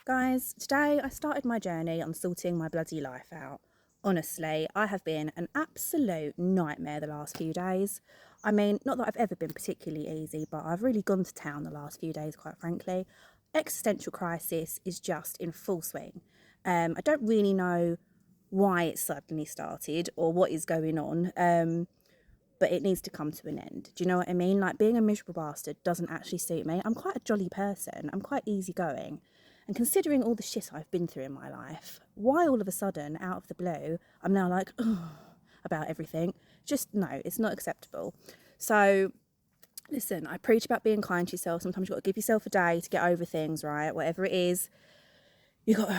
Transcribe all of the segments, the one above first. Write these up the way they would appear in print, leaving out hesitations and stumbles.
Guys, today I started my journey on sorting my bloody life out. Honestly, I have been an absolute nightmare the last few days. I mean, not that I've ever been particularly easy, but I've really gone to town the last few days, quite frankly. Existential crisis is just in full swing. I don't really know why it suddenly started or what is going on, but it needs to come to an end. Do you know what I mean? Like, being a miserable bastard doesn't actually suit me. I'm quite a jolly person. I'm quite easygoing. And considering all the shit I've been through in my life, why all of a sudden, out of the blue, I'm now like, oh, about everything? Just no, it's not acceptable. So, listen, I preach about being kind to yourself. Sometimes you've got to give yourself a day to get over things, right? Whatever it is, you've got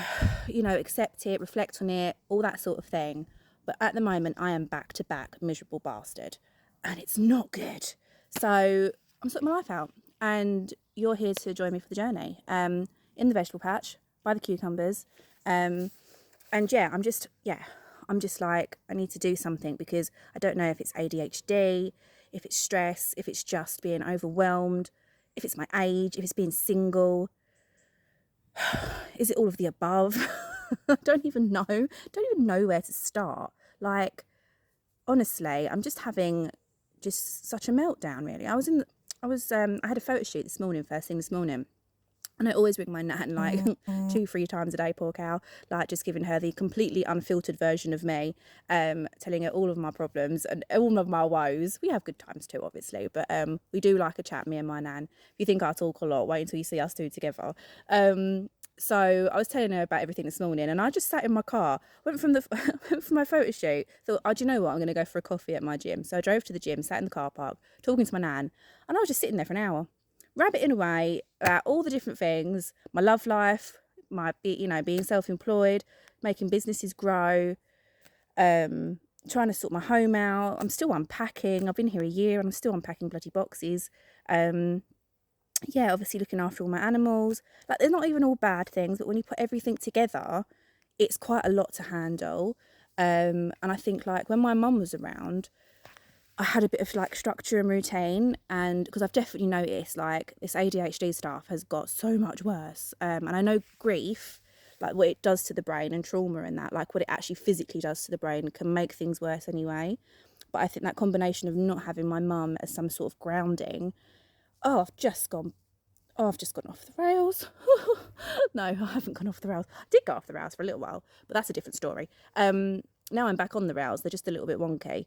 to, accept it, reflect on it, all that sort of thing. But at the moment, I am back to back miserable bastard. And it's not good. So I'm sorting my life out. And you're here to join me for the journey. In the vegetable patch, by the cucumbers. And I'm just like, I need to do something because I don't know if it's ADHD, if it's stress, if it's just being overwhelmed, if it's my age, if it's being single. Is it all of the above? I don't even know where to start. Like, honestly, I'm just having such a meltdown, really. I had a photo shoot this morning, first thing this morning. And I always ring my nan like 2-3 times a day, poor cow, like just giving her the completely unfiltered version of me, telling her all of my problems and all of my woes. We have good times too, obviously, but we do like a chat, me and my nan. If you think I talk a lot, wait until you see us two together. So I was telling her about everything this morning, and I just sat in my car, went from my photo shoot, thought, oh, do you know what? I'm going to go for a coffee at my gym. So I drove to the gym, sat in the car park, talking to my nan, and I was just sitting there for an hour, rabbiting away about all the different things, my love life, being self-employed, making businesses grow, trying to sort my home out. I'm still unpacking. I've been here a year and I'm still unpacking bloody boxes. Obviously looking after all my animals. Like, they're not even all bad things, but when you put everything together, it's quite a lot to handle. And I think, like, when my mum was around, I had a bit of like structure and routine, and because I've definitely noticed like this ADHD stuff has got so much worse. And I know grief, like what it does to the brain, and trauma and that, like what it actually physically does to the brain, can make things worse anyway. But I think that combination of not having my mum as some sort of grounding, I've just gone off the rails. No, I haven't gone off the rails. I did go off the rails for a little while, but that's a different story. Now I'm back on the rails. They're just a little bit wonky.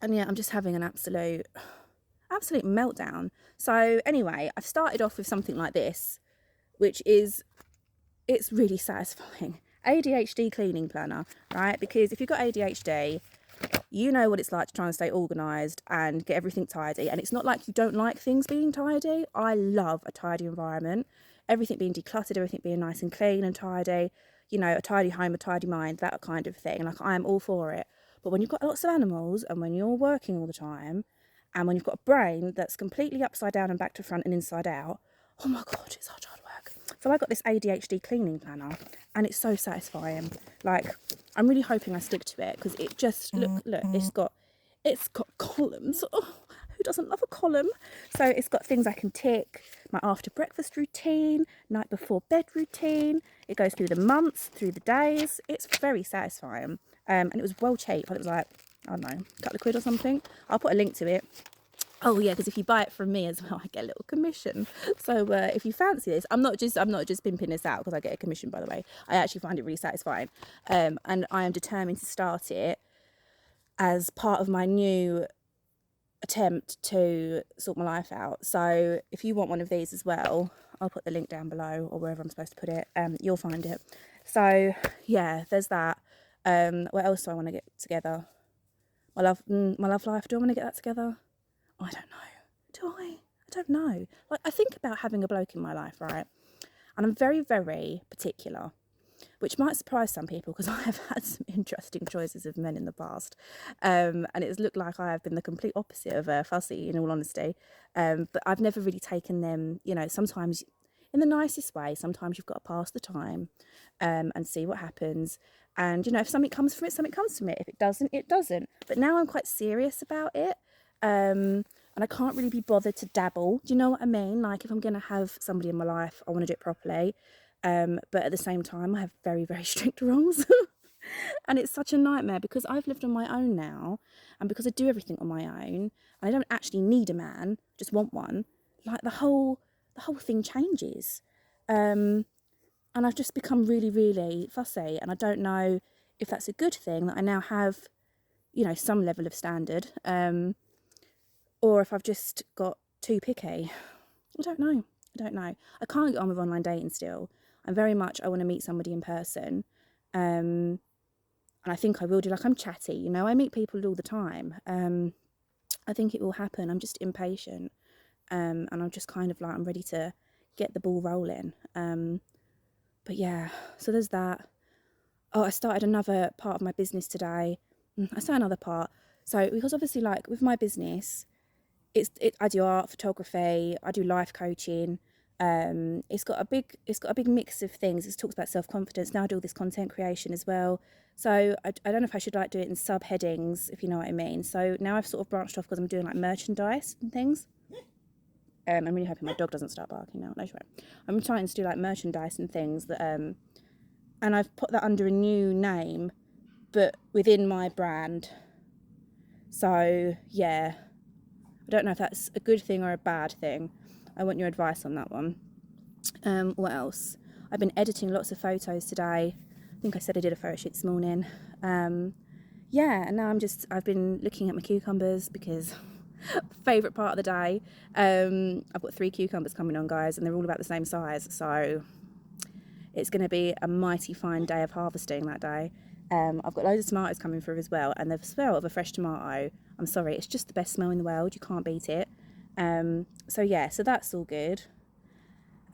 And yeah, I'm just having an absolute meltdown. So anyway, I've started off with something like this, which is, it's really satisfying. ADHD cleaning planner, right? Because if you've got ADHD, you know what it's like to try and stay organised and get everything tidy. And it's not like you don't like things being tidy. I love a tidy environment, everything being decluttered, everything being nice and clean and tidy, a tidy home, a tidy mind, that kind of thing. Like, I am all for it. But when you've got lots of animals, and when you're working all the time, and when you've got a brain that's completely upside down and back to front and inside out, oh my God, it's such hard work. So I got this ADHD cleaning planner, and it's so satisfying. Like, I'm really hoping I stick to it, because it just, look, it's got columns. Oh, who doesn't love a column? So it's got things I can tick, my after breakfast routine, night before bed routine. It goes through the months, through the days. It's very satisfying. And it was well cheap. It was like, I don't know, a couple of quid or something. I'll put a link to it. Oh yeah, because if you buy it from me as well, I get a little commission. So if you fancy this, I'm not just pimping this out because I get a commission, by the way. I actually find it really satisfying. And I am determined to start it as part of my new attempt to sort my life out. So if you want one of these as well, I'll put the link down below, or wherever I'm supposed to put it. You'll find it. So yeah, there's that. What else do I want to get together? My love life. Do I want to get that together? I don't know. Do I? I don't know. Like, I think about having a bloke in my life, right? And I'm very, very particular, which might surprise some people, because I have had some interesting choices of men in the past. And it's looked like I have been the complete opposite of fussy, in all honesty. But I've never really taken them, sometimes in the nicest way. Sometimes you've got to pass the time and see what happens. And, if something comes from it, something comes from it. If it doesn't, it doesn't. But now I'm quite serious about it. and I can't really be bothered to dabble. Do you know what I mean? Like, if I'm going to have somebody in my life, I want to do it properly. But at the same time, I have very, very strict rules. And it's such a nightmare because I've lived on my own now, and because I do everything on my own, and I don't actually need a man, just want one. Like, the whole thing changes. And I've just become really, really fussy, and I don't know if that's a good thing that I now have, you know, some level of standard, or if I've just got too picky. I don't know. I can't get on with online dating still. I'm very much, I want to meet somebody in person. And I think I will do. Like, I'm chatty, you know, I meet people all the time. I think it will happen. I'm just impatient. And I'm just kind of like, I'm ready to get the ball rolling. But yeah, so there's that. Oh, I started another part of my business today. I say another part. So, because obviously, like, with my business, I do art, photography, I do life coaching. It's got a big mix of things. It talks about self-confidence. Now I do all this content creation as well. So I don't know if I should like do it in subheadings, if you know what I mean. So now I've sort of branched off because I'm doing like merchandise and things. I'm really hoping my dog doesn't start barking now. No, she won't. I'm trying to do like merchandise and things that and I've put that under a new name, but within my brand. So yeah, I don't know if that's a good thing or a bad thing. I want your advice on that one. What else? I've been editing lots of photos today. I think I said I did a photo shoot this morning. Yeah, and now I've been looking at my cucumbers because favourite part of the day. I've got 3 cucumbers coming on, guys, and they're all about the same size. So it's going to be a mighty fine day of harvesting that day. I've got loads of tomatoes coming through as well, and the smell of a fresh tomato, I'm sorry, it's just the best smell in the world. You can't beat it. So yeah, so that's all good.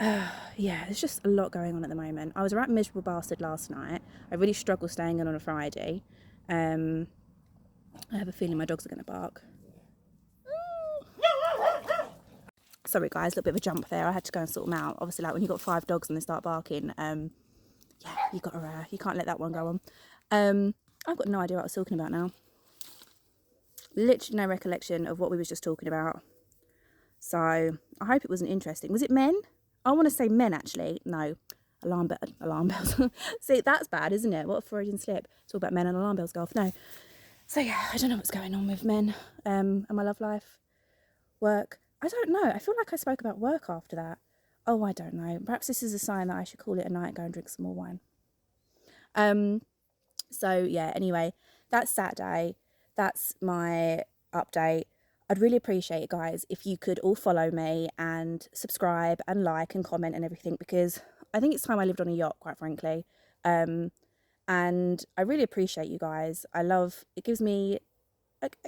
Yeah, there's just a lot going on at the moment. I was a right miserable bastard last night. I really struggled staying in on a Friday. I have a feeling my dogs are going to bark. Sorry guys, a little bit of a jump there. I had to go and sort them out. Obviously, like when you've got 5 dogs and they start barking, yeah, you can't let that one go on. I've got no idea what I was talking about now. Literally no recollection of what we was just talking about. So I hope it wasn't interesting. Was it men? I want to say men, actually. No, alarm bells. See, that's bad, isn't it? What a Freudian slip. Talk about men and alarm bells go off. No. So yeah, I don't know what's going on with men and my love life, work. I don't know. I feel like I spoke about work after that. Oh, I don't know. Perhaps this is a sign that I should call it a night and go and drink some more wine. So yeah, anyway, that's Saturday. That's my update. I'd really appreciate it, guys, if you could all follow me and subscribe and like and comment and everything, because I think it's time I lived on a yacht, quite frankly. And I really appreciate you guys. It gives me,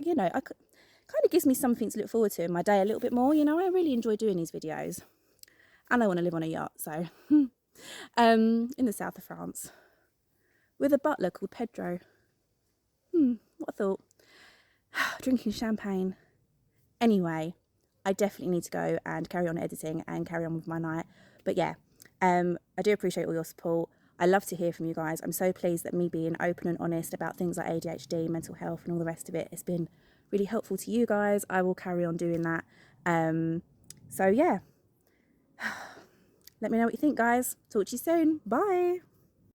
you know, kind of gives me something to look forward to in my day a little bit more. You know, I really enjoy doing these videos, and I want to live on a yacht. So, in the south of France, with a butler called Pedro. What a thought. Drinking champagne. Anyway, I definitely need to go and carry on editing and carry on with my night. But yeah, I do appreciate all your support. I love to hear from you guys. I'm so pleased that me being open and honest about things like ADHD, mental health and all the rest of it has been really helpful to you guys. I will carry on doing that. So yeah, let me know what you think, guys. Talk to you soon. Bye.